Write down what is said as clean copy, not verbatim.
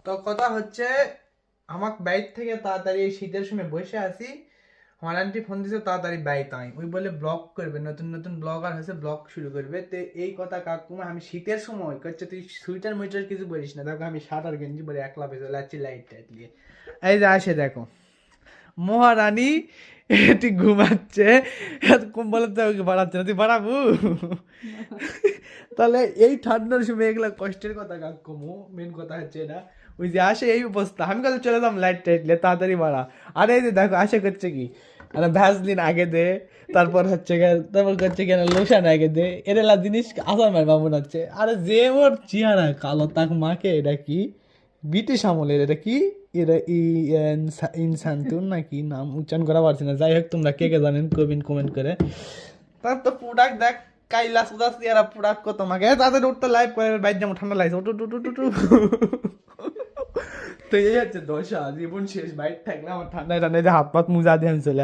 তো কথা হচ্ছে আমাকে বাইর থেকে তাড়াতাড়ি এই শীতের সময় বসে আছি, আমার আন্টি ফোন দিছে তাড়াতাড়ি বাইতে আই, ওই বলে ব্লগ করবে, নতুন নতুন ব্লগার হয়েছে, ব্লগ শুরু করবে। তো এই কথা কাকুমা আমি শীতের সময় করছে তুই সুইটার মুইটার কিছু বলিস না, দেখো আমি শার্ট আর গেঞ্জি পরে একলা ভেজে যাচ্ছি লাইট টাইট নিয়ে। এই যে আসে দেখো মহারানী এটি ঘুমাচ্ছে, কম্বলের তো ওকে বাড়াচ্ছে না, তুই বাড়াবো? তাহলে এই ঠান্ডার সময় এগুলা কষ্টের কথা কাকু, মেন কথা হচ্ছে এটা। ওই যে আসে এই অবস্থা, আমি কাছে চলে যাম লাইট টাইট নিয়ে, তাড়াতাড়ি বাড়া। আরে এই যে দেখো আসে করছে কি, আরে ভ্যাসলিন আগে দে, তারপর হচ্ছে তারপর করছে কেন লোশন আগে দে, এরেলা জিনিস আসার মার বামুন হচ্ছে। আরে যে ওর চেহারা কালো তাক মাকে, এটা কি ব্রিটিশ আমলের, এটা কি এরা ইনসান্তুন নাকি নাম উচ্চারণ করা পারছি না, যাই হোক তোমরা কে কে জানেন কমেন্ট করে। তার তো প্রোডাক্ট দেখ, কাইলা সুদাস এরা প্রোডাক্ট কত তোমাকে তাদের উঠতে লাইভ করে বাইর যেমন ঠান্ডা লাগছে উঠু টু টু টু টু। তো এই হচ্ছে দশা, জীবন শেষ বাইর থাকলে আমার ঠান্ডায় ঠান্ডায় হাত পাত মুজা দিয়ে আমি চলে